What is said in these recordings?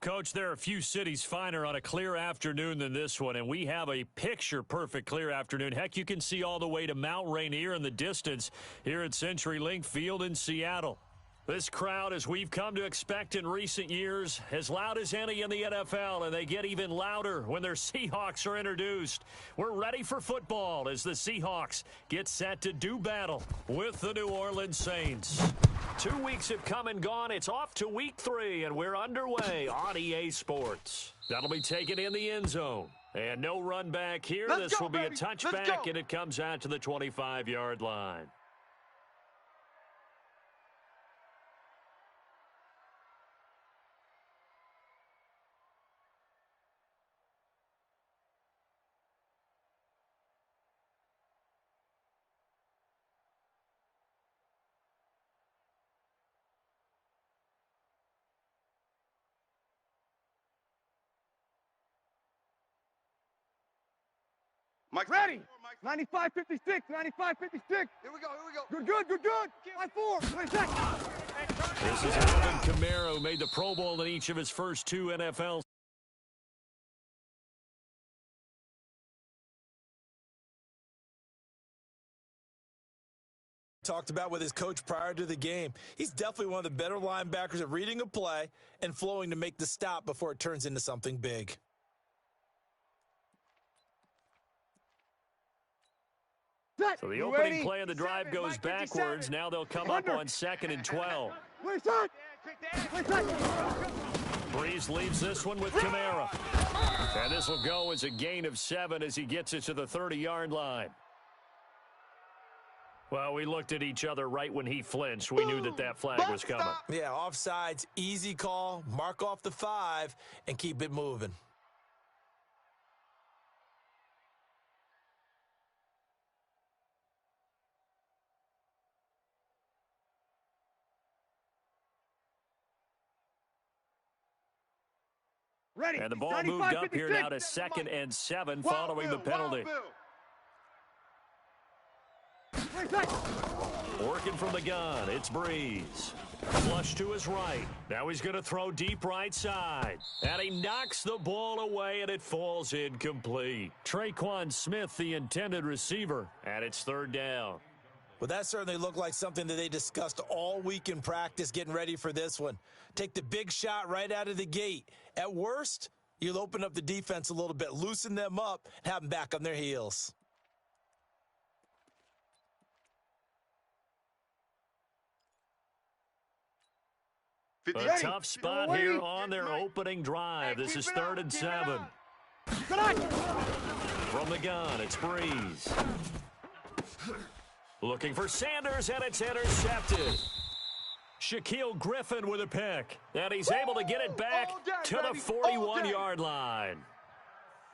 Coach, there are a few cities finer on a clear afternoon than this one, and we have a picture-perfect clear afternoon. Heck, you can see all the way to Mount Rainier in the distance here at CenturyLink Field in Seattle. This crowd, as we've come to expect in recent years, as loud as any in the NFL, and they get even louder when their Seahawks are introduced. We're ready for football as the Seahawks get set to do battle with the New Orleans Saints. 2 weeks have come and gone. It's off to week 3, and we're underway on EA Sports. That'll be taken in the end zone. And no run back here. This will be a touchback, and it comes out to the 25-yard line. Mike, ready. 95-56, 95-56. Here we go. Good. 5-4. This is Alvin Kamara, who made the Pro Bowl in each of his first 2 NFL. Talked about with his coach prior to the game. He's definitely one of the better linebackers at reading a play and flowing to make the stop before it turns into something big. So the opening play of the drive goes backwards. Now they'll come up on 2nd and 12. Breeze leaves this one with Kamara. And this will go as a gain of 7 as he gets it to the 30-yard line. Well, we looked at each other right when he flinched. We knew that flag was coming. Yeah, offsides, easy call. Mark off the 5 and keep it moving. Ready. And the ball moved up here now to 2nd and 7 following the penalty. Working from the gun, it's Breeze. Flush to his right. Now he's going to throw deep right side. And he knocks the ball away, and it falls incomplete. Traquan Smith, the intended receiver, and it's 3rd down. Well, that certainly looked like something that they discussed all week in practice getting ready for this one. Take the big shot right out of the gate. At worst, you'll open up the defense a little bit, loosen them up, and have them back on their heels. A tough spot here on their opening drive. This is 3rd and 7. From the gun, it's Breeze. Looking for Sanders, and it's intercepted. Shaquille Griffin with a pick. And he's able to get it back to the 41-yard line.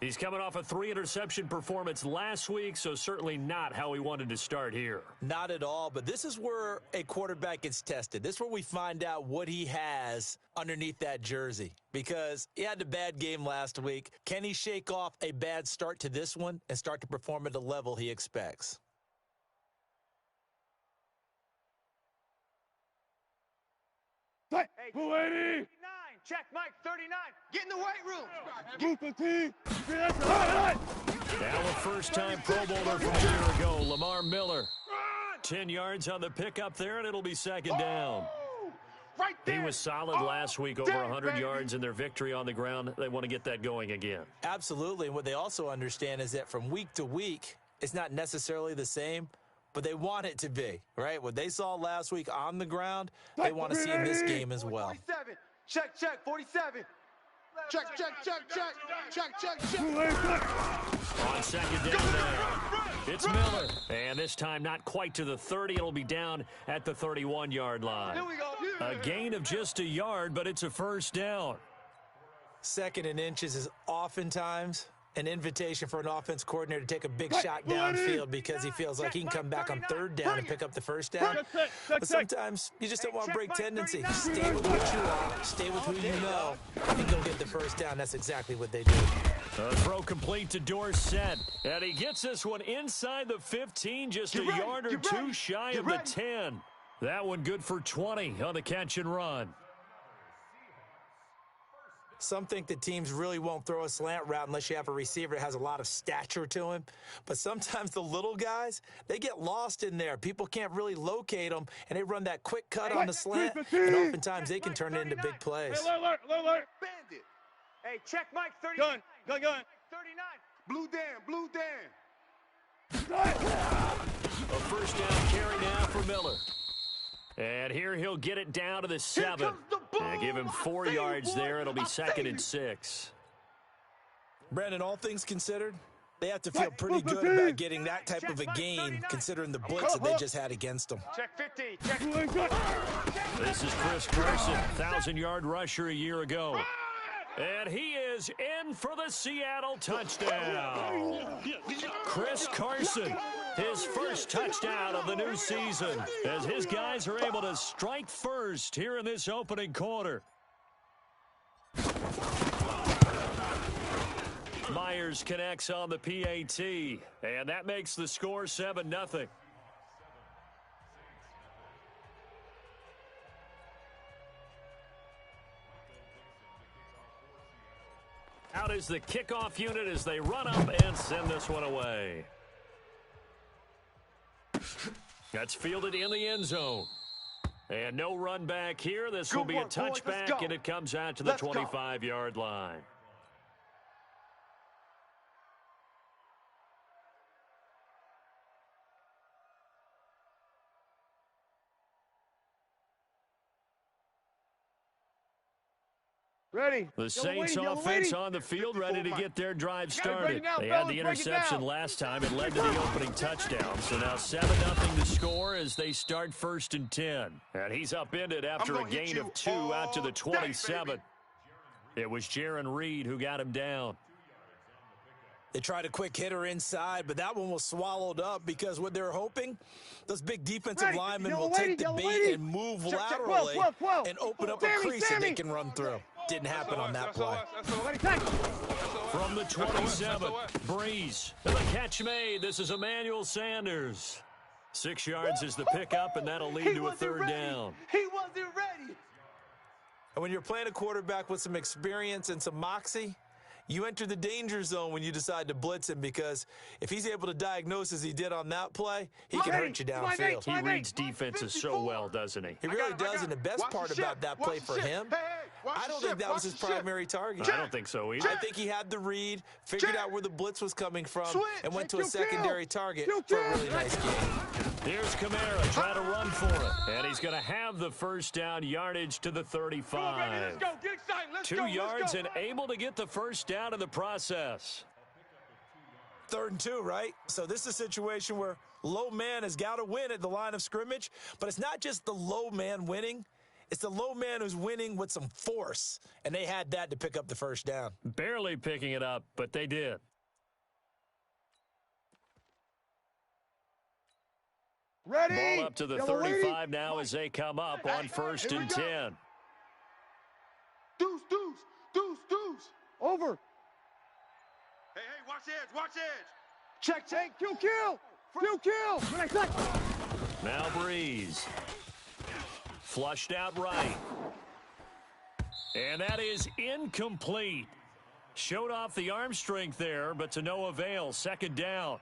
He's coming off a 3-interception performance last week, so certainly not how he wanted to start here. Not at all, but this is where a quarterback gets tested. This is where we find out what he has underneath that jersey, because he had a bad game last week. Can he shake off a bad start to this one and start to perform at the level he expects? Hey, 280. Check, Mike, 39. Get in the weight room. Now a first-time Pro Bowler from a year ago, Lamar Miller. 10 yards on the pickup there, and it'll be 2nd down. Right there. He was solid last week, over 100 yards in their victory on the ground. They want to get that going again. Absolutely. And what they also understand is that from week to week, it's not necessarily the same, but they want it to be, right? What they saw last week on the ground, they want to see in this game as well. 47. Check, 47. Check. On 2nd down now, it's Miller. And this time not quite to the 30. It'll be down at the 31-yard line. Here we go. A gain of just a yard, but it's a 1st down. 2nd and inches is oftentimes an invitation for an offense coordinator to take a big shot downfield because he feels like he can come back on 3rd down and pick up the 1st down. But sometimes you just don't want to break tendency. Stay with what you are, stay with who you know, and go get the 1st down. That's exactly what they do. A throw complete to Dorsett. And he gets this one inside the 15, just a yard or 2 shy of the 10. That one good for 20 on the catch and run. Some think that teams really won't throw a slant route unless you have a receiver that has a lot of stature to him. But sometimes the little guys, they get lost in there. People can't really locate them, and they run that quick cut on the slant, and oftentimes they can turn it into big plays. Hey, alert. Bandit. Hey, check Mike 39. Gun. 39. Blue Dan. A first down carry now for Miller. And here he'll get it down to the 7. Give him 4 yards there. It'll be 2nd and 6. Brandon, all things considered, they have to feel pretty good about getting that type of a gain considering the blitz that they just had against them. Check 50. Check. This is Chris Carson, 1,000-yard rusher a year ago. And he is in for the Seattle touchdown. Chris Carson, his first touchdown of the new season, as his guys are able to strike first here in this opening quarter. Myers connects on the PAT, and that makes the score 7-0. Out is the kickoff unit as they run up and send this one away. That's fielded in the end zone. And no run back here. This will be a touchback, and it comes out to the 25-yard line. Ready. The Saints offense on the field, ready to get their drive started. They had the interception last time. It led to the opening touchdown. So now 7-0 to score as they start 1st and 10. And he's upended after a gain of 2 out to the 27. It was Jaron Reed who got him down. They tried a quick hitter inside, but that one was swallowed up because what they were hoping, those big defensive linemen will take the bait and move laterally and open up a crease that they can run through. Didn't happen on that play. From the 27, Breeze. And the catch made. This is Emmanuel Sanders. 6 yards is the pickup, and that'll lead to a 3rd down. He wasn't ready. And when you're playing a quarterback with some experience and some moxie, you enter the danger zone when you decide to blitz him, because if he's able to diagnose as he did on that play, he can hurt you downfield. He reads defenses so well, doesn't he? He really does, and the best part about that play for him, I don't think that was his primary target. I don't think so either. I think he had the read, figured out where the blitz was coming from, and went to a secondary target for a really nice game. Here's Kamara trying to run for it, and he's going to have the first down, yardage to the 35. 2 yards and able to get the first down in the process. 3rd and 2, right? So this is a situation where low man has got to win at the line of scrimmage, but it's not just the low man winning. It's the low man who's winning with some force, and they had that to pick up the first down. Barely picking it up, but they did. Ready. Ball up to the 35 now as they come up on 1st and 10. Deuce. Over. Hey, watch edge. Check. Kill. Now Breeze. Flushed out right. And that is incomplete. Showed off the arm strength there, but to no avail. 2nd down.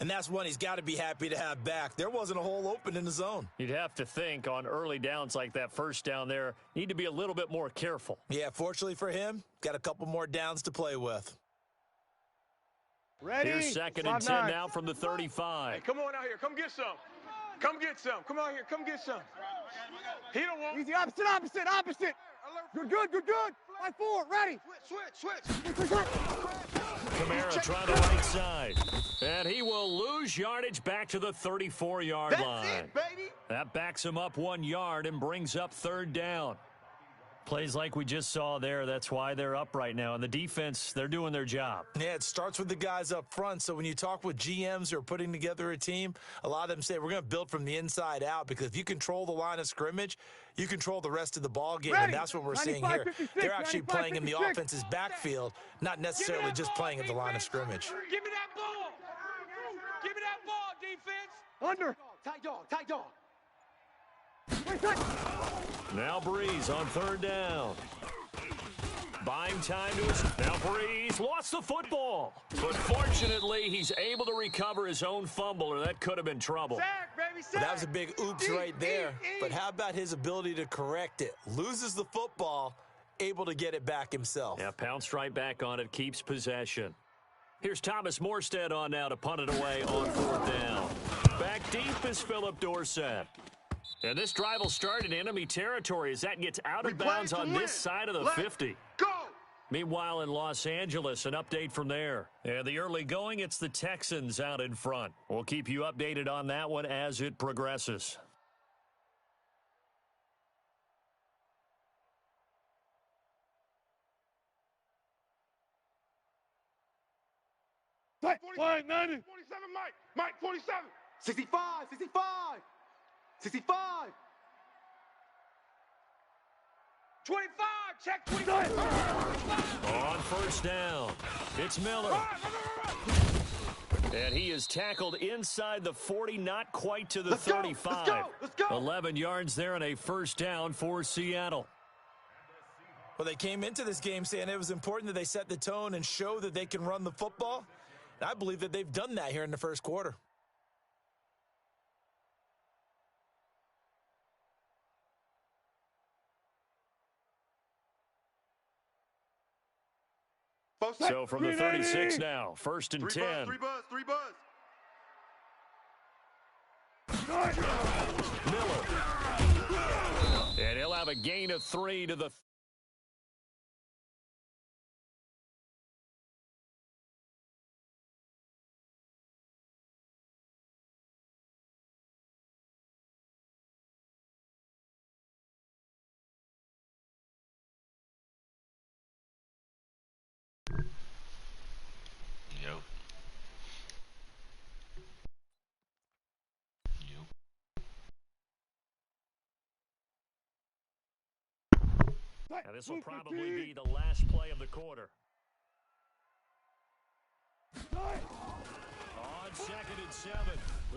And that's one he's got to be happy to have back. There wasn't a hole open in the zone. You'd have to think on early downs like that first down there, need to be a little bit more careful. Yeah, fortunately for him, got a couple more downs to play with. Ready. Here's 2nd and 10 now from the 35. Hey, come on out here. Come get some. Come out here. Come get some. He don't want. Easy. Opposite. Good. 5-4. Ready. Switch. Kamara trying the right side. And he will lose yardage back to the 34-yard line. That's it, baby. That backs him up 1 yard and brings up 3rd down. Plays like we just saw there. That's why they're up right now. And the defense, they're doing their job. Yeah, it starts with the guys up front. So when you talk with GMs who are putting together a team, a lot of them say we're going to build from the inside out, because if you control the line of scrimmage, you control the rest of the ball game. And that's what we're seeing here. They're actually playing in the offense's backfield, not necessarily just playing at the line of scrimmage. Give me that ball. Give me that ball, defense. Under. Tight dog. Now Breeze on 3rd down. Buying time to his... Now Breeze lost the football. But fortunately, he's able to recover his own fumble, or that could have been trouble. Sack, baby, sack. Well, that was a big oops right there. But how about his ability to correct it? Loses the football, able to get it back himself. Yeah, pounced right back on it, keeps possession. Here's Thomas Morstead on now to punt it away on 4th down. Back deep is Philip Dorsett. And this drive will start in enemy territory as that gets out of bounds on this side of the 50. Go! Meanwhile, in Los Angeles, an update from there. And the early going, it's the Texans out in front. We'll keep you updated on that one as it progresses. Fine, 90. 47, Mike. Mike, 47. 65, 65. 65. 25. Check 25. On 1st down, it's Miller. And he is tackled inside the 40, not quite to the 35. Let's go. 11 yards there and a 1st down for Seattle. Well, they came into this game saying it was important that they set the tone and show that they can run the football. And I believe that they've done that here in the 1st quarter. So from the 36 now, 1st and 10. Three buzz. Miller. And he'll have a gain of 3 to the... Now, this will probably be the last play of the quarter. On 2nd and 7,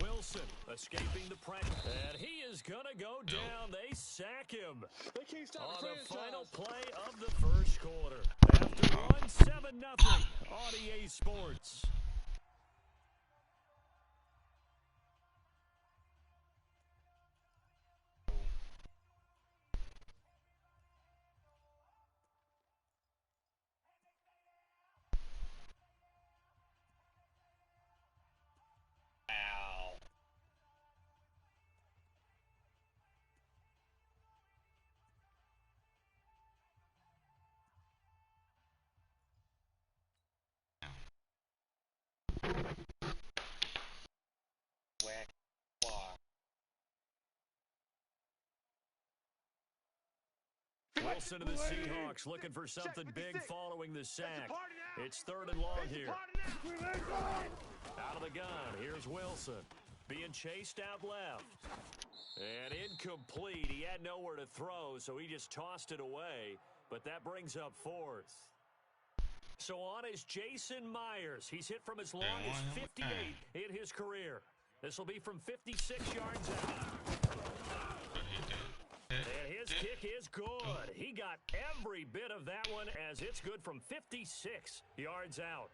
Wilson escaping the pressure. And he is going to go down. They sack him on the final play of the 1st quarter. After 1-7-0 on EA Sports. Wilson to the Seahawks looking for something big following the sack. It's 3rd and long here. Out of the gun, here's Wilson. Being chased out left. And incomplete. He had nowhere to throw, so he just tossed it away. But that brings up 4th. So on is Jason Myers. He's hit from as long as 58 in his career. This will be from 56 yards out. And his kick is good. He got every bit of that one as it's good from 56 yards out.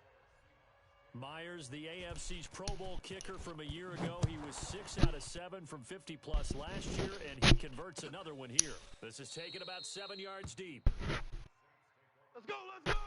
Myers, the AFC's Pro Bowl kicker from a year ago. He was 6 out of 7 from 50-plus last year, and he converts another one here. This is taken about 7 yards deep. Let's go, let's go.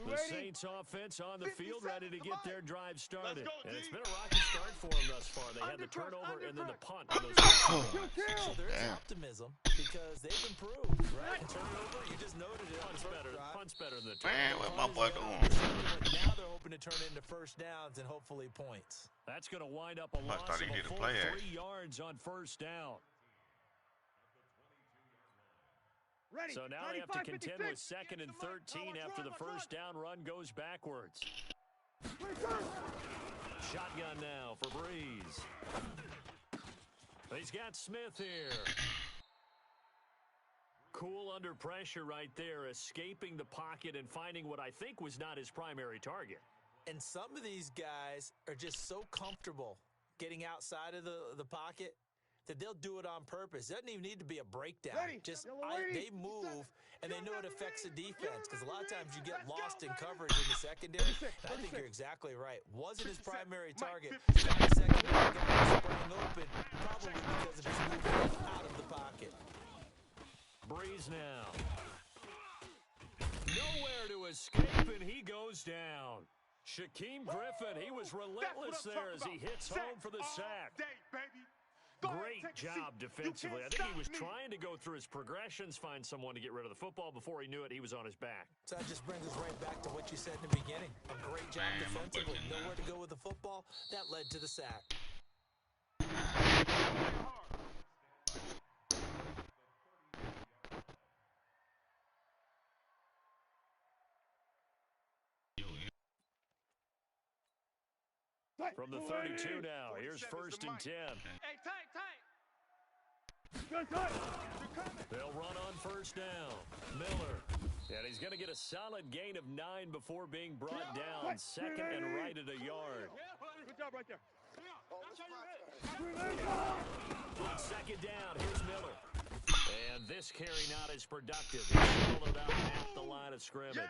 The Saints offense on the field ready to get their drive started. And it's been a rocky start for them thus far. They had the turnover and then the punt. So there is optimism because they've improved, right? Turnover, you just noted it. Punt's better than the Man, turnover. what my boy doing? Now they're hoping to turn into 1st downs and hopefully points. That's going to wind up a loss thought of he a did a full play 3 yards on 1st down. Ready. So now they have to contend with 2nd and 13 after the 1st down run goes backwards. Shotgun now for Breeze. He's got Smith here. Cool under pressure right there, escaping the pocket and finding what I think was not his primary target. And some of these guys are just so comfortable getting outside of the pocket that they'll do it on purpose. It doesn't even need to be a breakdown. Ready. Just Yellow lady. they move, and they know it affects the defense because a lot of times you get lost in coverage in the secondary. And I think you're exactly right. Wasn't his primary target. Shot the secondary guy sprang open, probably because of his movement out of the pocket. Breeze now. Nowhere to escape, and he goes down. Shaquem Griffin, he was relentless there as he hits home for the sack. Great job defensively. I think he was trying to go through his progressions, find someone to get rid of the football. Before he knew it, he was on his back. So that just brings us right back to what you said in the beginning. A great job defensively. Nowhere to go with the football. That led to the sack. From the 32 now, here's 1st and 10. Hey, tight. Good, good. They'll run on 1st down. Miller. And he's going to get a solid gain of 9 before being brought down. 2nd and right at a yard. Good job right there. On 2nd down, here's Miller. And this carry not as productive. He's followed up at the line of scrimmage.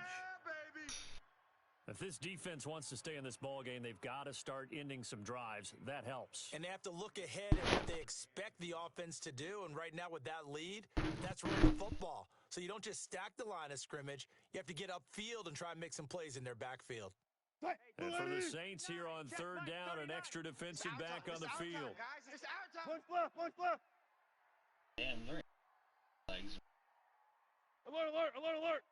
If this defense wants to stay in this ballgame, they've got to start ending some drives. That helps. And they have to look ahead at what they expect the offense to do. And right now with that lead, that's running the football. So you don't just stack the line of scrimmage. You have to get upfield and try and make some plays in their backfield. And for the Saints here on 3rd down, an extra defensive back on the field. Push left, push left. Damn, they're legs. Alert, alert, alert, alert.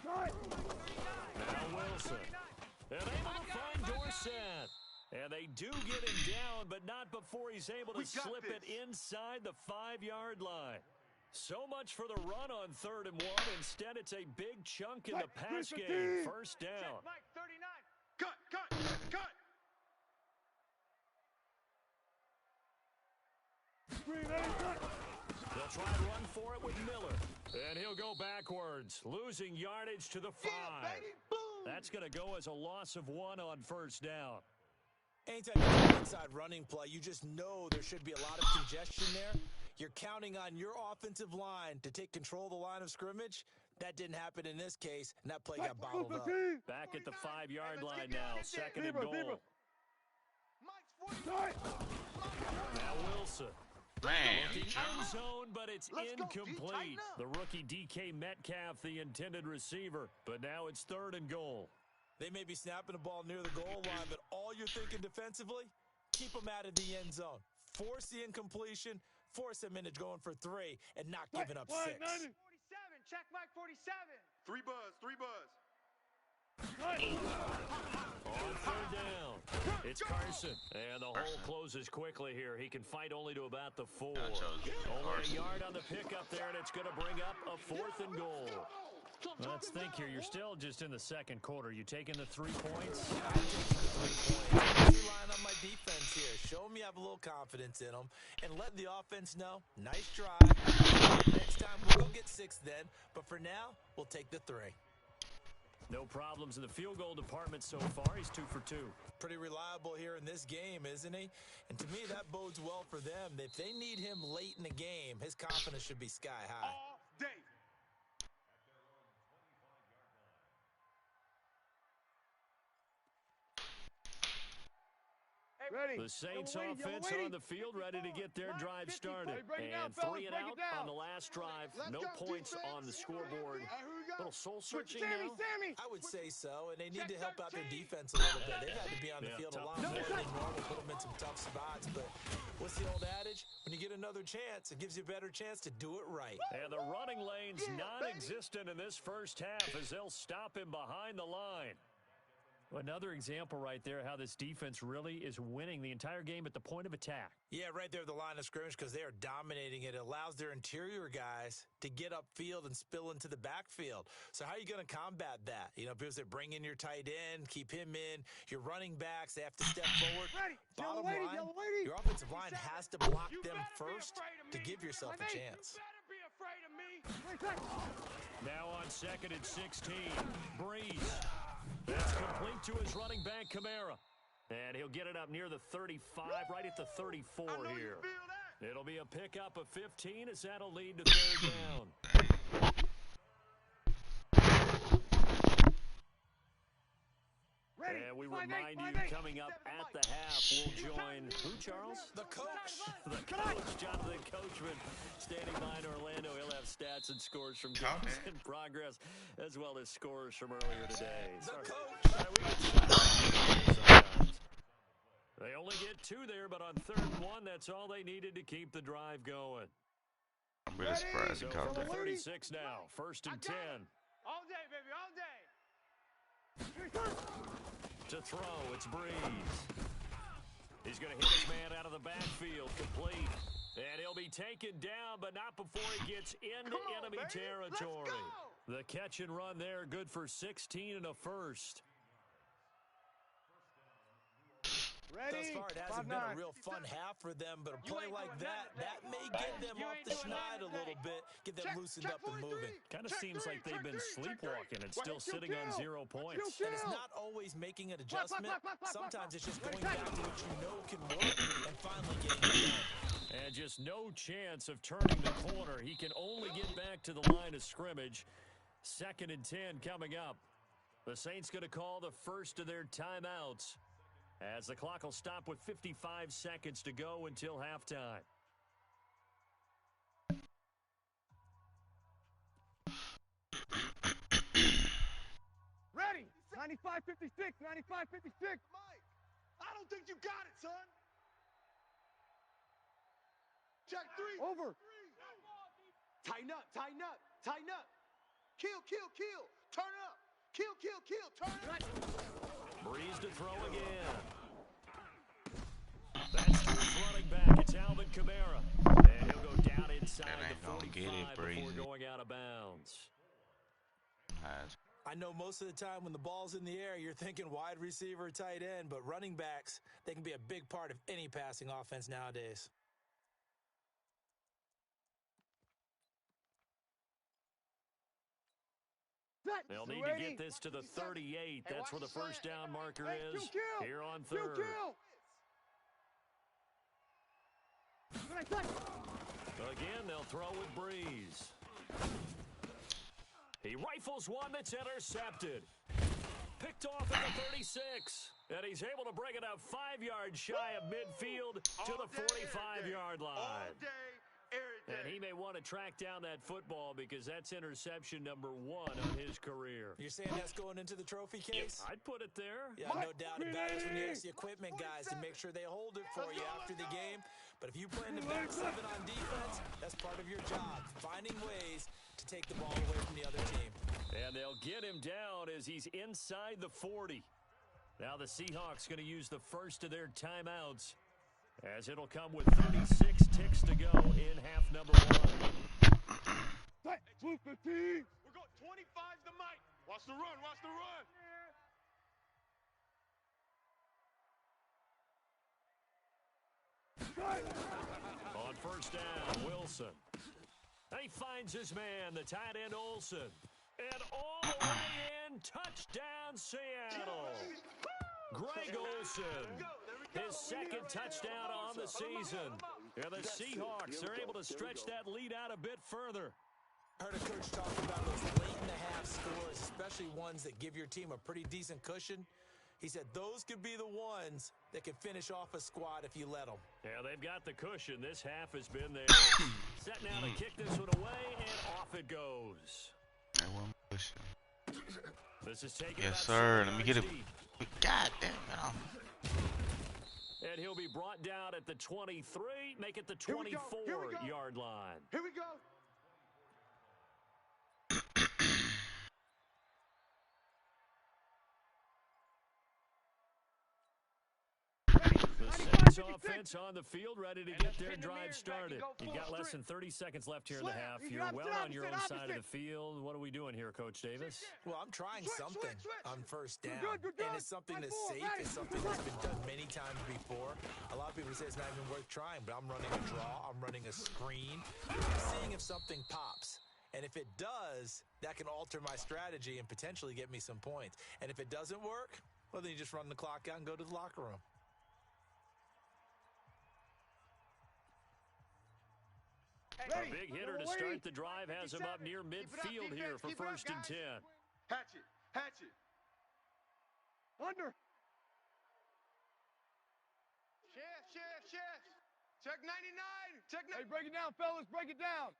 Now Wilson. And able to find Dorsett. And they do get him down, but not before he's able to slip it inside the 5-yard line. So much for the run on 3rd and 1. Instead, it's a big chunk in the pass game. 1st down. Mike, 39. Cut. They'll try and run for it with Miller. And he'll go backwards, losing yardage to the 5. That's going to go as a loss of 1 on 1st down. Anytime you have an inside running play, you just know there should be a lot of congestion there. You're counting on your offensive line to take control of the line of scrimmage. That didn't happen in this case, and that play got bottled up. Back at the 5-yard line now, 2nd and goal. Now Wilson. Looking end zone, but it's incomplete. The rookie DK Metcalf, the intended receiver, but now it's 3rd and goal. They may be snapping the ball near the goal line, but all you're thinking defensively, keep them out of the end zone. Force the incompletion, force them into going for 3, and not giving up 6. 47, check Mike 47. 3 buzz. On 3rd down, it's Carson. And the hole closes quickly here. He can fight only to about the 4. Only a yard on the pickup there, and it's going to bring up a 4th and goal. Let's think here. You're still just in the 2nd quarter. You taking the 3 points? I'm taking the 3 points. I'm relying on my defense here. Show them you have a little confidence in them, and let the offense know, nice drive. Next time, we'll go get 6 then. But for now, we'll take the 3. No problems in the field goal department so far. He's 2 for 2. Pretty reliable here in this game, isn't he? And to me, that bodes well for them. If they need him late in the game, his confidence should be sky high. All day. Ready. The Saints Yellow offense lady. on the field ready to get their drive started. And 3 and out on the last drive. No points on the scoreboard. Little soul searching now. Sammy. I would say so, and they need to help out their defense a little bit. They've had to be on the field a lot more than normal, put them in some tough spots. But what's the old adage? When you get another chance, it gives you a better chance to do it right. And the running lane's non-existent in this first half as they'll stop him behind the line. Another example right there how this defense really is winning the entire game at the point of attack. Yeah, right there at the line of scrimmage because they are dominating it. It allows their interior guys to get upfield and spill into the backfield. So how are you going to combat that? You know, because they bring in your tight end, keep him in. Your running backs, they have to step forward. Ready. Bottom Yellow line, lady. your offensive line has to block them first to give yourself a chance. Now on 2nd and 16, Breeze. That's complete to his running back, Kamara. And he'll get it up near the 35, right at the 34 here. It'll be a pickup of 15 as that'll lead to third down. And we remind you, coming up at the half, we'll join who, Charles? The coach. The coach, Jonathan Coachman, standing by in Orlando. He'll have stats and scores from games in progress, as well as scores from earlier today. The coach. They only get 2 there, but on 3rd and 1, that's all they needed to keep the drive going. I'm really surprised he caught From that. 36 now, 1st and 10. All day, baby, all day. To throw, it's Breeze. He's going to hit his man out of the backfield, complete. And he'll be taken down, but not before he gets into enemy territory. The catch and run there, good for 16 and a first. Thus far, it hasn't been a real fun half for them, but a play like that may get them off the schneid a little bit, get them loosened up and moving. Kind of seems like they've been sleepwalking and still sitting on 0 points. And it's not always making an adjustment. Sometimes it's just going back to what you know can work and finally getting it done. And just no chance of turning the corner. He can only get back to the line of scrimmage. 2nd and 10 coming up. The Saints going to call the first of their timeouts, as the clock will stop with 55 seconds to go until halftime. Ready. 95-56, 95-56. Mike, I don't think you got it, son. Check 3. Over. Tighten up, tighten up, tighten up. Kill, kill, kill. Turn up. Kill, kill, kill. Turn up. Breeze to throw again. That's his running back. It's Alvin Kamara. And he'll go down inside the 45 before going out of bounds. I know most of the time when the ball's in the air, you're thinking wide receiver, tight end, but running backs, they can be a big part of any passing offense nowadays. They'll need to get this to the 38. That's where the first down marker is here on 3rd. Again, they'll throw with Breeze. He rifles one that's intercepted. Picked off at the 36. And he's able to bring it up 5 yards shy of midfield to the 45-yard line. And he may want to track down that football because that's interception number 1 on his career. You're saying that's going into the trophy case? I'd put it there. Yeah, no doubt about it. When you ask the equipment guys to make sure they hold it for you after the game. But if you plan to back 7 on defense, that's part of your job, finding ways to take the ball away from the other team. And they'll get him down as he's inside the 40. Now the Seahawks going to use the first of their timeouts, as it'll come with 36 ticks to go in half number 1. Hey, 215. We're going 25's the mic. Watch the run, watch the run. On first down, Wilson. He finds his man, the tight end Olsen. And all the way in, touchdown Seattle. Greg Olsen, his second touchdown on the season. And the Seahawks are able to stretch that lead out a bit further. I heard a coach talk about those late-in-the-half scores, especially ones that give your team a pretty decent cushion. He said those could be the ones that can finish off a squad if you let them. Yeah, they've got the cushion. This half has been there. Set now to kick this one away, and off it goes. I want cushion. This is taken. Yes, sir. Let me get it. God damn it. And he'll be brought down at the 23, make it the 24-yard line. Here we go. The Saints offense on the field, ready to get their drive started. You've got less than 30 seconds left here in the half. You're well on your own side of the field. What are we doing here, Coach Davis? Well, I'm trying something on first down, and it's something that's safe. It's something that's been done many times before. A lot of people say it's not even worth trying, but I'm running a draw. I'm running a screen. I'm seeing if something pops. And if it does, that can alter my strategy and potentially get me some points. And if it doesn't work, well, then you just run the clock out and go to the locker room. A big hitter to start the drive has him up near midfield here for 1st and 10. Hatch it. Hatch it. Under. Shift. Check 99. Check 99. Hey, break it down, fellas. Break it down.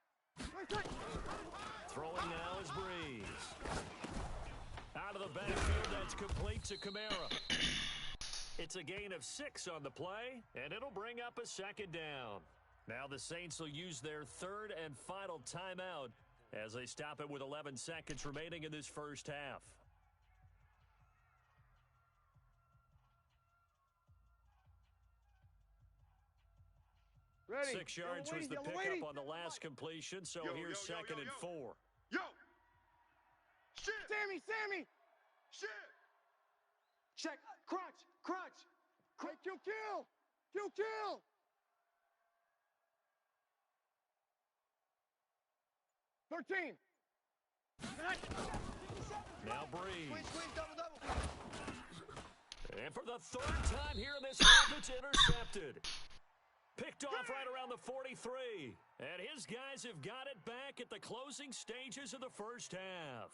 Throwing now is Breeze. Out of the backfield, that's complete to Kamara. It's a gain of 6 on the play, and it'll bring up a 2nd down. Now the Saints will use their 3rd and final timeout as they stop it with 11 seconds remaining in this first half. Ready. 6 yards was the pickup on the last completion, so here's 2nd and 4. Yo. Shit. Sammy. Shit. Check. Crunch. Hey, kill. 13. Now Breeze. Squeeze, double. And for the 3rd time here in this half, it's intercepted. Picked off right around the 43. And his guys have got it back at the closing stages of the first half.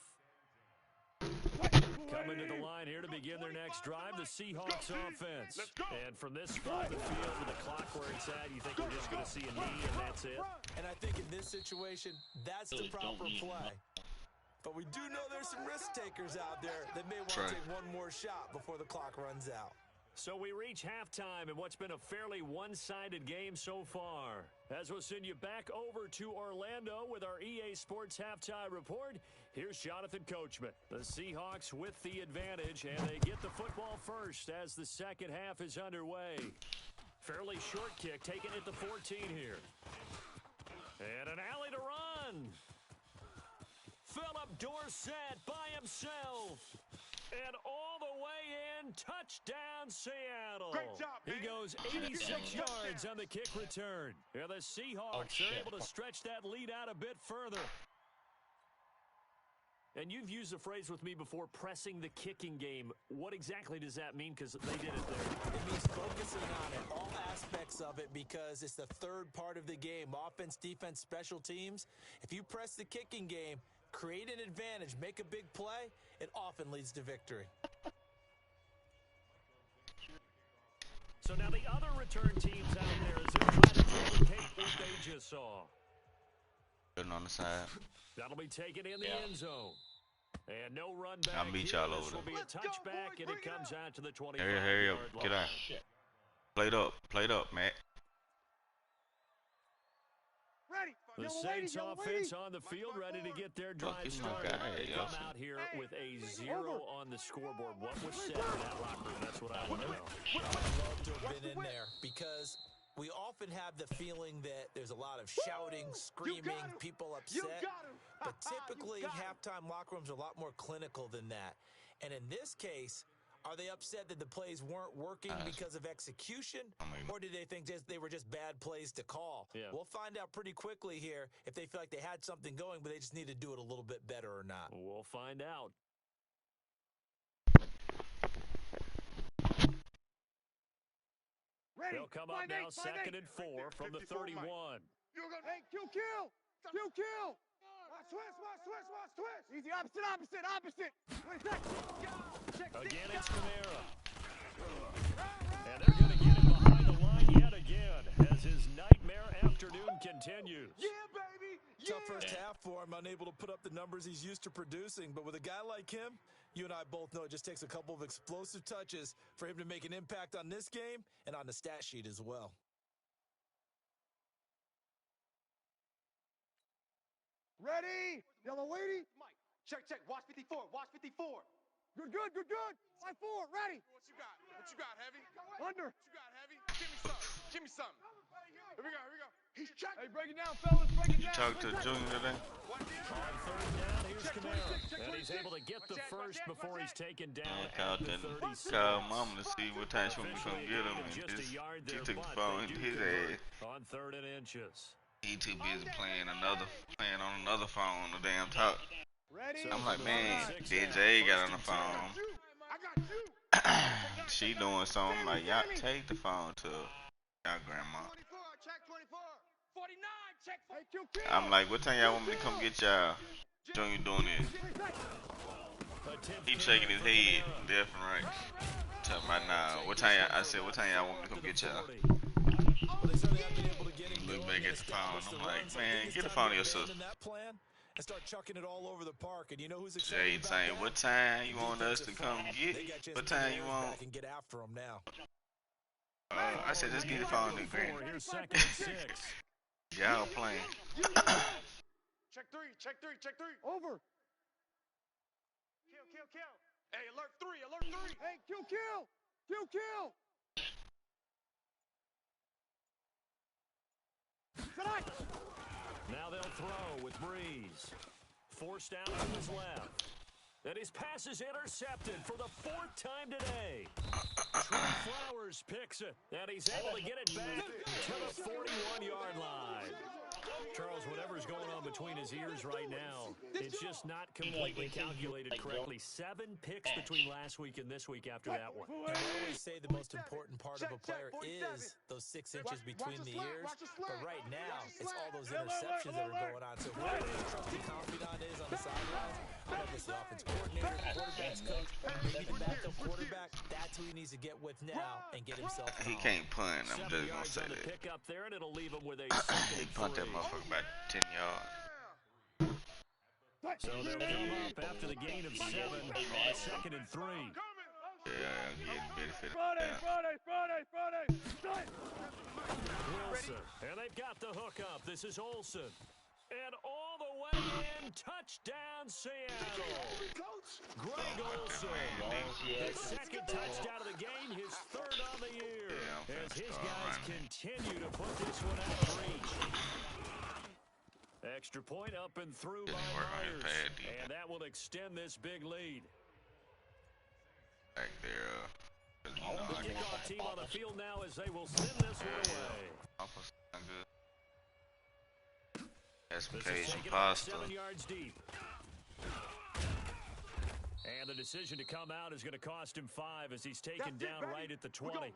Coming to the line here to begin their next drive, the Seahawks offense. And from this spot of the field with the clock where it's at, you think we're just going to see a knee and that's it? And I think in this situation, that's the proper play. But we do know there's some risk takers out there that may want to take one more shot before the clock runs out. So we reach halftime in what's been a fairly one-sided game so far. As we'll send you back over to Orlando with our EA Sports Halftime Report, here's Jonathan Coachman. The Seahawks with the advantage, and they get the football first as the second half is underway. Fairly short kick, taken at the 14 here. And an alley to run. Philip Dorsett by himself. And all the way in, touchdown Seattle. Great job, man. He goes 86 yards on the kick return. And the Seahawks are able to stretch that lead out a bit further. And you've used the phrase with me before, pressing the kicking game. What exactly does that mean? Because they did it there. It means focusing on it, all aspects of it, because it's the 3rd part of the game. Offense, defense, special teams. If you press the kicking game, create an advantage, make a big play, it often leads to victory. So now the other return teams out there as they're trying to replicate what they just saw. Putting on the side. That'll be taken in the end zone. And no run back. I'll meet y'all over This will there. be a touchback, and it comes out to the 25-yard Hurry up. line. Get out. Played up, Matt. Ready. The Saints offense on the field, ready to get their drive he's my started. guy, They yo. come out here with a 0 on the scoreboard. What was said in that locker room? That's what I want to know. I'd love to have been in there because we often have the feeling that there's a lot of shouting, screaming, people upset. But typically, halftime locker rooms are a lot more clinical than that. And in this case, are they upset that the plays weren't working because of execution? Or did they think they were just bad plays to call? Yeah. We'll find out pretty quickly here if they feel like they had something going, but they just need to do it a little bit better or not. We'll find out. Ready. They'll come up now, 2nd and 4 from the 31. Hey, kill. Switch. Easy, opposite. Again, it's Kamara. And they're going to get him behind the line yet again as his nightmare afternoon continues. Yeah, baby. Tough first half for him, unable to put up the numbers he's used to producing. But with a guy like him, you and I both know it just takes a couple of explosive touches for him to make an impact on this game and on the stat sheet as well. Ready. Yellow lady. Mike, check. Watch 54. Good. 5-4. Ready. What you got, Heavy? Under. What you got, Heavy? Give me something. Here we go. He's checking. Hey, break it down, fellas. Break it You down. talked to Junior today? On 3rd down, here's Kamara. And he's able to get the first before he's taken down Called at the the 36. call mama to see what time she was gonna get him, and he took the phone into his ass. On 3rd and inches. He too busy playing on another phone on the damn talk. Ready. I'm like, man, DJ got on the phone. I got you. She doing something like, y'all take the phone to y'all grandma. 24, check 24. 49, Hey, kill, kill. I'm like, what time y'all want me to come get y'all? Junior doing it. He shaking his head, left and right. Tell my nah. What time I said, what time y'all want me to come get y'all? Look back at the phone. I'm like, man, get the phone to your sister. And start chucking it all over the park. And you know who's excited about that? What time you want us to come get? What time you want? And get after them now. I said, just get the phone to Grant. Y'all playing. Check three, check three, check three. Over. Kill, kill, kill. Hey, alert three, alert three. Hey, kill, kill. Kill, kill. Tonight. Now they'll throw with Breeze. Forced out to his left. And his pass is intercepted for the 4th time today. Trey Flowers picks it, and he's able to get it back to the 41-yard line. Charles, whatever's going on between his ears right now, it's just not completely calculated correctly. 7 picks between last week and this week after that one. I always say the most important part of a player is those 6 inches between the ears. But right now, it's all those interceptions that are going on. So whoever the trusted confidant is on the sidelines, whether it's the offense coordinator, quarterback's coach, maybe the backup quarterback, that's who he needs to get with now and get himself He can't punt. I'm just gonna say that. Pick up there, and it'll leave him with a He punt that motherfucker about 10 yards. So they'll come up after the gain of 7 on a 2nd and 3. Yeah, I'm getting benefit. Friday. Wilson, and they've got the hook up. This is Olsen. And all the way in, touchdown Seattle. Greg Olsen, his 2nd touchdown of the game, his 3rd on the year. As his guys continue to put this one out of reach. Extra point up and through by Myers. And that will extend this big lead. Back there. The kickoff team on the field now as they will send this one away. That's some Cajun pasta. 7 yards deep. And the decision to come out is going to cost him 5 as he's taken down right at the 20.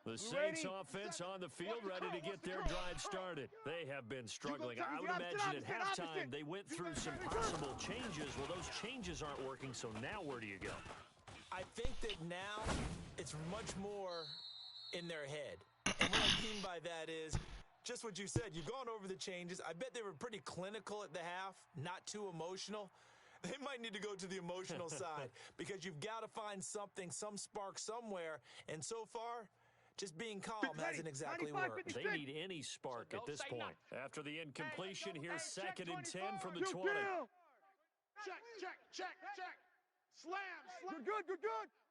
The Saints offense on the field ready to get their drive started. They have been struggling. I would imagine at halftime they went through some possible changes. Well, those changes aren't working, so now where do you go? I think that now it's much more in their head. And what I mean by that is just what you said. You've gone over the changes. I bet they were pretty clinical at the half, not too emotional. They might need to go to the emotional side because you've got to find something, some spark somewhere. And so far, just being calm hasn't exactly worked. They need any spark at this point. After the incompletion, here's 2nd and 10 from the 20. Check. Slam. Good.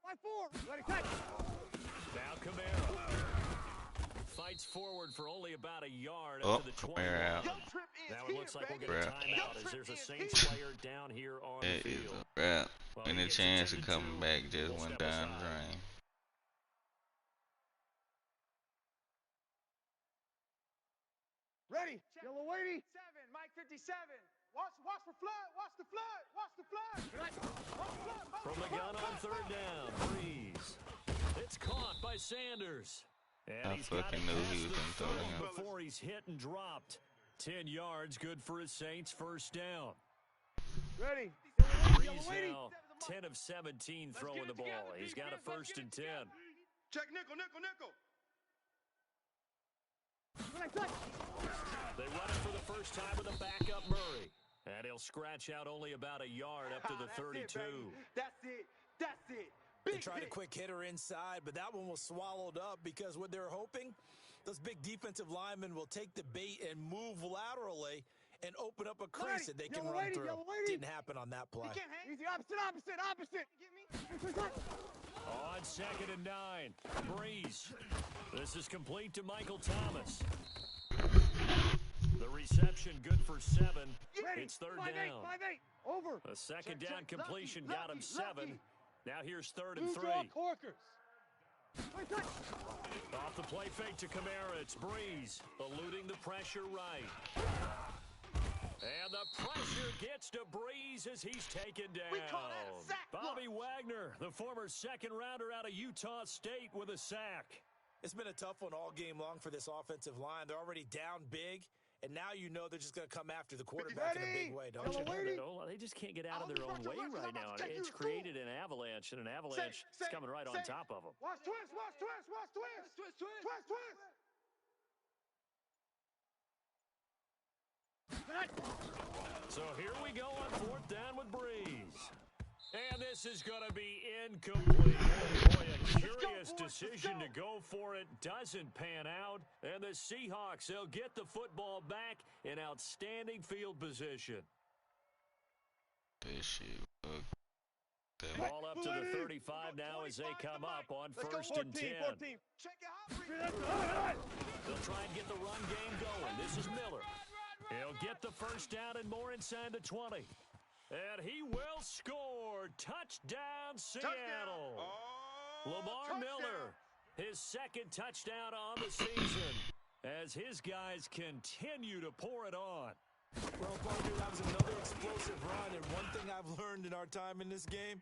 By 4. Ready, catch. Now Kamara fights forward for only about a yard up to the 20. Kamara out. Now it looks like we'll get a timeout as there's a Saints player down here on the field. It is a wrap. And the chance of coming back just went down the drain. Ready. Yellow lady. 7, Mike 57. Watch the flood. Watch the flood. From the gun on 3rd down, Breeze. It's caught by Sanders. And I fucking knew he was going to throw him. Before he's hit and dropped. 10 yards, good for his Saints, 1st down. Ready. Breeze now 10 of 17 throwing the ball. He's got a 1st and 10. Check nickel. They run it for the first time with a backup Murray. And he'll scratch out only about a yard up to the 32. That's it. They tried a quick hitter inside, but that one was swallowed up because what they're hoping, those big defensive linemen will take the bait and move laterally and open up a crease that they can run through. Didn't happen on that play. Easy, opposite. On 2nd and 9, Breeze. This is complete to Michael Thomas. The reception good for 7. It's 3rd down. 5-8. Over. A 2nd down completion got him 7. Now here's 3rd and 3. Off the play fake to Kamara. It's Breeze eluding the pressure right. And the pressure gets to Breeze as he's taken down. We call that a sack Bobby lunch. Wagner, the former second-rounder out of Utah State, with a sack. It's been a tough one all game long for this offensive line. They're already down big, and now you know they're just going to come after the quarterback in a big way, don't you? They just can't get out of their own way right now. It's created an avalanche, and an avalanche is coming right on top of them. Watch twist, watch twist, watch twist. Twist, twist. Twist, twist. So here we go on 4th down with Breeze. And this is going to be incomplete. Boy, a curious decision to go for it. Doesn't pan out. And the Seahawks, they'll get the football back in outstanding field position. This shit, bro. Ball up to the 35 now as they come up on 1st and 10. 14. Check it out. They'll try and get the run game going. This is Miller. He'll get the first down and more inside the 20. And he will score. Touchdown, Seattle. Lamar Miller, his 2nd touchdown on the season as his guys continue to pour it on. Well, partner, that was another explosive run, and one thing I've learned in our time in this game,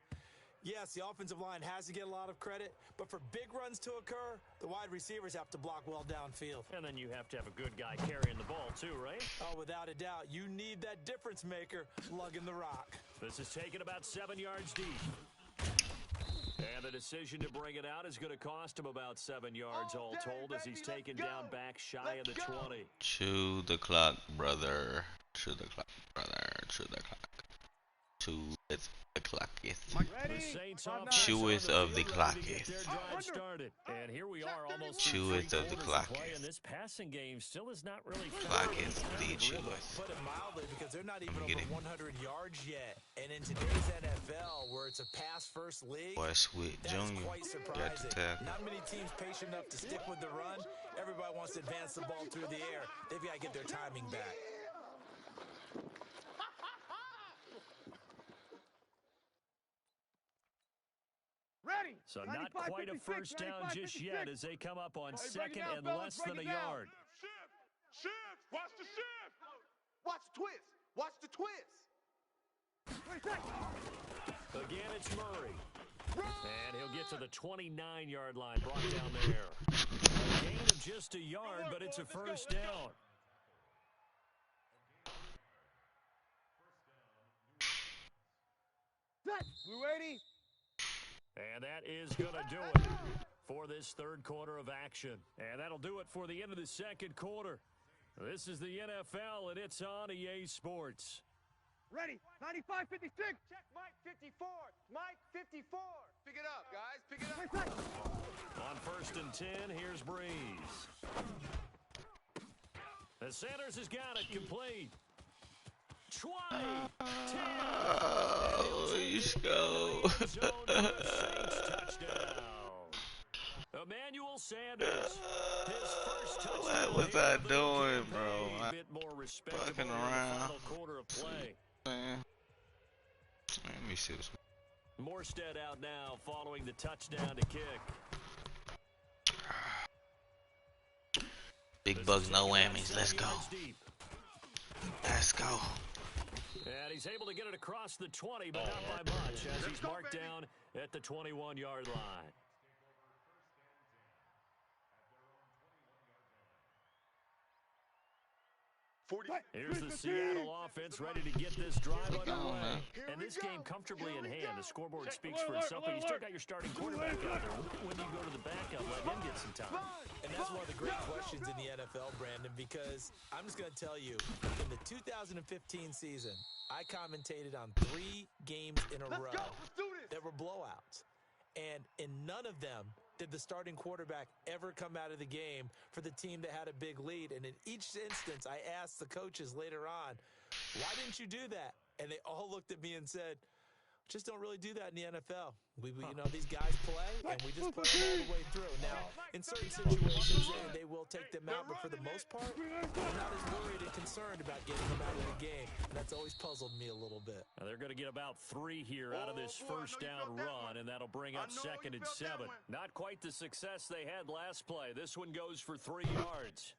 yes, the offensive line has to get a lot of credit, but for big runs to occur, the wide receivers have to block well downfield. And then you have to have a good guy carrying the ball too, right? Oh, without a doubt, you need that difference maker lugging the rock. This is taken about 7 yards deep. And the decision to bring it out is going to cost him about 7 yards all told as he's taken down back shy of the 20. Chew the clock, brother. Chew the clock, brother. Chew the clock. Chew the clock. The Saints Cheweth of the clock. Get their drive started. And here we are almost Cheweth of the clock. And this passing game still is not really Clock is the cheweth. Put it mildly, because they're not even Get over it. 100 yards yet. And in today's NFL, where it's a pass-first league, Boy, Sweet that's Junior quite got surprising. the tackle. Not many teams patient enough to stick with the run. Everybody wants to advance the ball through the air. They've got to get their timing back. Ready. So not quite a 95-56, first down just yet 95-56. as they come up on Hey, break it 2nd down, and fellas, less break than a it down. yard. Shift. Watch the shift. Watch the twist. Watch the twist. 20 seconds. Again, it's Murray. And he'll get to the 29-yard line, brought down there. A gain of just a yard, but it's a first down. Set. We ready? And that is going to do it for this 3rd quarter of action. And that'll do it for the end of the 2nd quarter. This is the NFL, and it's on EA Sports. Ready. 95-56. Check Mike 54. Mike 54. Pick it up, guys. Pick it 20 up. seconds. On 1st and 10, here's Breeze. The Sanders has got it complete. 20, 10. Oh, let's go. Emmanuel Sanders, his first touchdown. What was I doing, bro? A bit more respectable Fucking in the around. final quarter of play. Man. Let me see this. Morstead out now following the touchdown to kick. Big bugs, no whammies. Let's go. Let's go. And he's able to get it across the 20, but not by much, as he's marked down at the 21-yard line. Here's the Seattle offense ready to get this drive underway. And this game comfortably in hand. The scoreboard speaks for itself, but you still got your starting quarterback out there. When do you go to the backup, let him get some time? And that's one of the great questions in the NFL, Brandon, because I'm just going to tell you, in the 2015 season, I commentated on 3 games in a row that were blowouts. And in none of them did the starting quarterback ever come out of the game for the team that had a big lead. And in each instance, I asked the coaches later on, why didn't you do that? And they all looked at me and said, just don't really do that in the NFL. You know, these guys play, and we just play them all the way through. Now, in certain situations, they will take them out, but for the most part, I'm not as worried and concerned about getting them out of the game, and that's always puzzled me a little bit. Now they're going to get about 3 here out of this first down run, and that'll bring up 2nd and 7. Not quite the success they had last play. This one goes for 3 yards.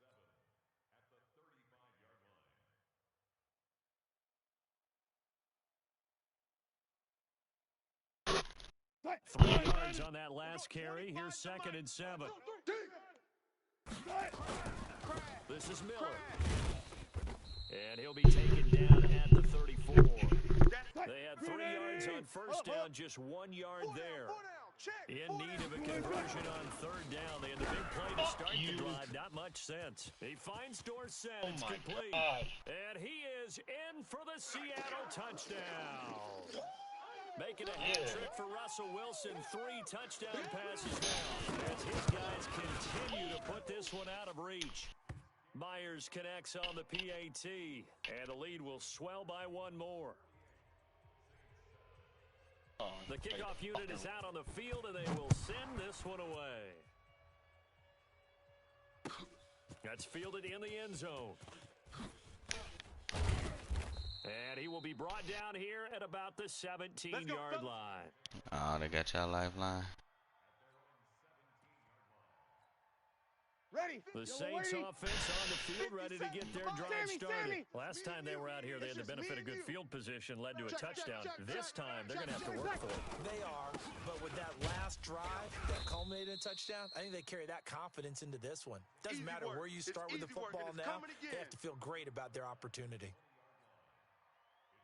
3 yards on that last carry. Here's 2nd and 7. This is Miller. And he'll be taken down at the 34. They had 3 yards on first down, just 1 yard there. In need of a conversion on 3rd down. They had the big play to start the drive. Not much sense. He finds Dorsett. It's complete. And he is in for the Seattle touchdown. Making a hat trick for Russell Wilson. 3 touchdown passes now. As his guys continue to put this one out of reach. Myers connects on the PAT. And the lead will swell by 1 more. The kickoff unit is out on the field, and they will send this one away. That's fielded in the end zone. And he will be brought down here at about the 17-yard line. Oh, they got y'all lifeline. Ready. The Saints offense on the field, ready to get their drive started. Last time they were out here, they had the benefit of good field position, led to a touchdown. This time, they're going to have to work for it. They are, but with that last drive that culminated in a touchdown, I think they carry that confidence into this one. Doesn't matter where you start with the football now, they have to feel great about their opportunity.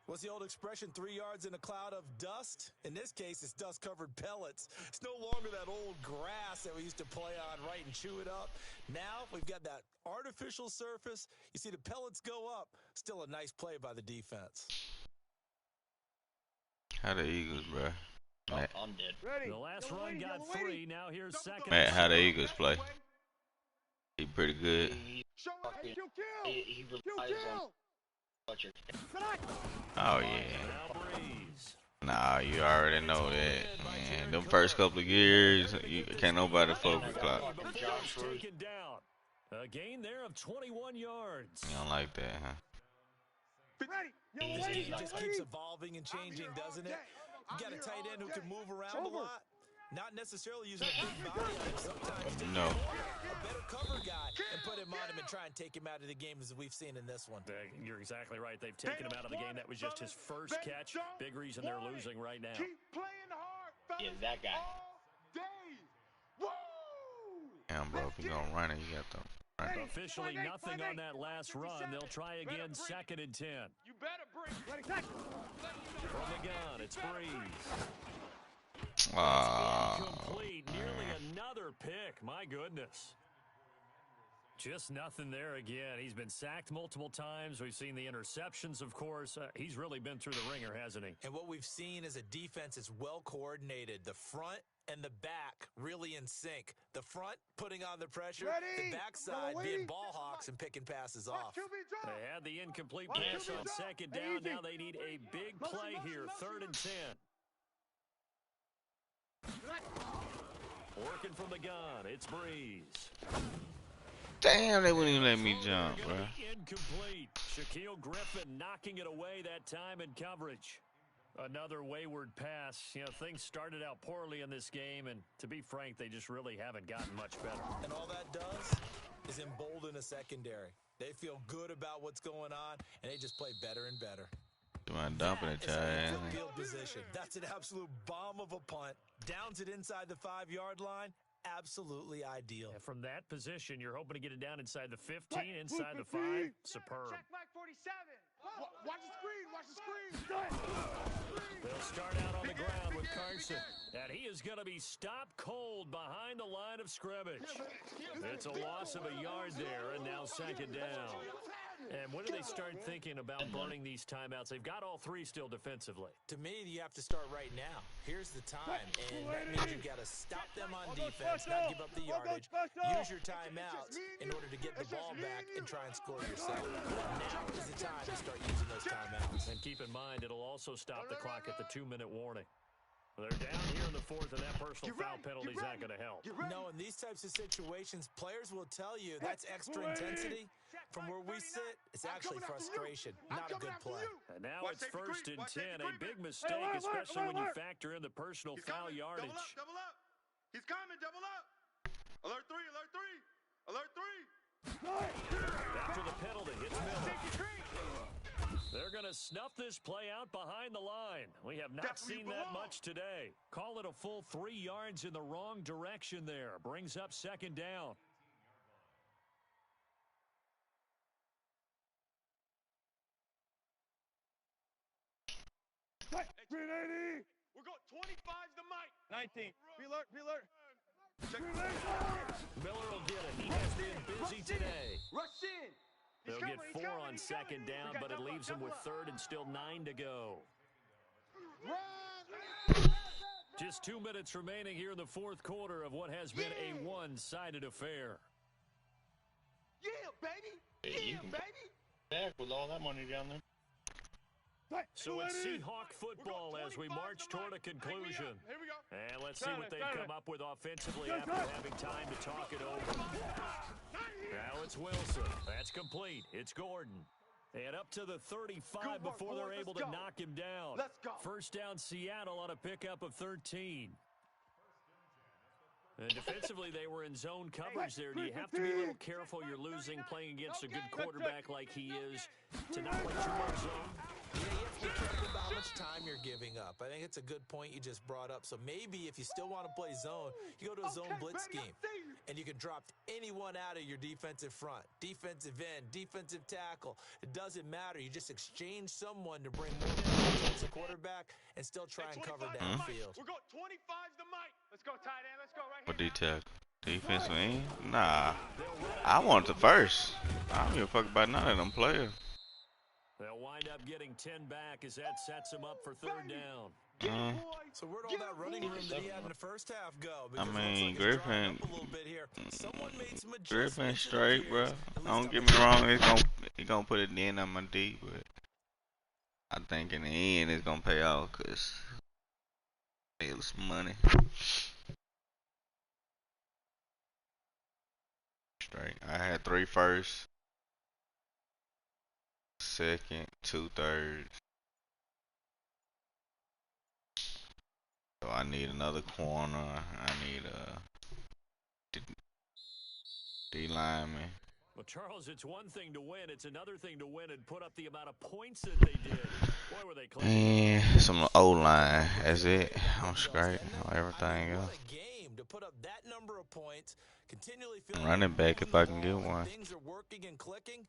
What's the old expression, 3 yards in a cloud of dust? In this case, it's dust-covered pellets. It's no longer that old grass that we used to play on, right, and chew it up. Now we've got that artificial surface. You see the pellets go up. Still a nice play by the defense. How the Eagles, bro? I'm dead. The last run got 3. Now here's 2nd. Matt, how the Eagles play? He pretty good. He relies on Oh, yeah. Nah, you already know that, man. Them first couple of years, you can't nobody focus clock. Taken down. A gain there of 21 yards. You don't like that, huh? This game just keeps evolving and changing, doesn't it? You got a tight end who can move around a lot. Not necessarily using a big body. Sometimes take a better cover guy and put him on him and try and take him out of the game as we've seen in this one. You're exactly right. They've taken him out of the game. That was just his first catch. Big reason they're losing right now. Yeah, that guy. Damn, bro, if you're going to run it, you got to run it. Officially nothing on that last run. They'll try again, 2nd and 10. You better bring. From the gun, it's Breeze. Incomplete. Nearly another pick. My goodness. Just nothing there again. He's been sacked multiple times. We've seen the interceptions, of course. He's really been through the ringer, hasn't he? And what we've seen is a defense that's well coordinated. The front and the back really in sync. The front putting on the pressure, the backside being ball hawks and picking passes off. They had the incomplete pass on 2nd down. Now they need a big play here, 3rd and 10. Working from the gun, it's Breeze. Damn, they wouldn't even let me jump, bro. Incomplete. Shaquille Griffin knocking it away that time in coverage. Another wayward pass. You know, things started out poorly in this game, and to be frank, they just really haven't gotten much better. And all that does is embolden a secondary. They feel good about what's going on, and they just play better and better. You mind dumping it, child? Field position. That's an absolute bomb of a punt. Downs it inside the 5-yard line. Absolutely ideal. And from that position, you're hoping to get it down inside the 15, inside the 5. Superb. Check Mike 47. Watch the screen. Watch the screen. They'll start out on the ground with Carson. And he is going to be stopped cold behind the line of scrimmage. It's a loss of a yard there, and now 2nd down. And when do they start thinking about burning these timeouts? They've got all 3 still defensively. To me, you have to start right now. Here's the time, and that means you've got to stop them on defense, not give up the yardage, use your timeouts in order to get the ball back and try and score yourself. Now is the time to start using those timeouts. And keep in mind, it'll also stop the clock at the 2-minute warning. They're down here in the 4th, and that personal foul penalty is not going to help. No, in these types of situations, players will tell you that's extra intensity. From where we sit, it's actually frustration, not a good play. And now it's 1st and 10, a big mistake, especially when you factor in the personal foul yardage. Double up. He's coming, double up. Alert 3, alert 3. Alert 3. After the penalty, it's Miller. They're going to to snuff this play out behind the line. We have not seen that much today. Call it a full 3 yards in the wrong direction there. Brings up second down. We're going 25's the mic. 19. Be alert, be alert. Miller will get it. He has been busy today. Rush in. They'll get 4 on second down, but it leaves them with third and still 9 to go. Just 2 minutes remaining here in the fourth quarter of what has been a one-sided affair. Yeah, baby. Yeah, baby. Back with all that money down there. So it's Seahawk football as we march toward a conclusion. And let's see what they come up with offensively after having time to talk it over. Now it's Wilson. That's complete. It's Gordon. And up to the 35 before they're able to knock him down. Let's go. First down Seattle on a pickup of 13. And defensively, they were in zone coverage there. Do you have to be a little careful? You're losing playing against a good quarterback like he is to not play too much zone? Yeah, you have to be careful about how much time you're giving up. I think it's a good point you just brought up. So maybe if you still want to play zone, you go to a zone blitz scheme. And you can drop anyone out of your defensive front. Defensive end, defensive tackle. It doesn't matter. You just exchange someone to bring more towards the quarterback and still try and cover downfield. We're going 25's the mic. Let's go, tight end. Let's go right What detail? Defensive end? Nah. I want the first. I don't give a fuck about none of them players. They'll wind up getting 10 back as that sets them up for third down. So where'd all that running room that he had in the first half go? I Because mean, it looks like it's drying Griffin. up a little bit here. Someone made some Griffin adjustments in the straight, bro. gears. At least Don't get I'm me wrong. He gonna put it in on my D, but I think in the end it's gonna pay off because it's money. Straight. I had 3 firsts, second, 2 thirds. So I need another corner. I need a D lineman. Well, Charles, it's one thing to win. It's another thing to win and put up the amount of points that they did. Boy, were they close. And some O-line. That's it. I'm straight. Everything else. To put up that number of points, continually feeling Running back if I can get one. Things are working and clicking.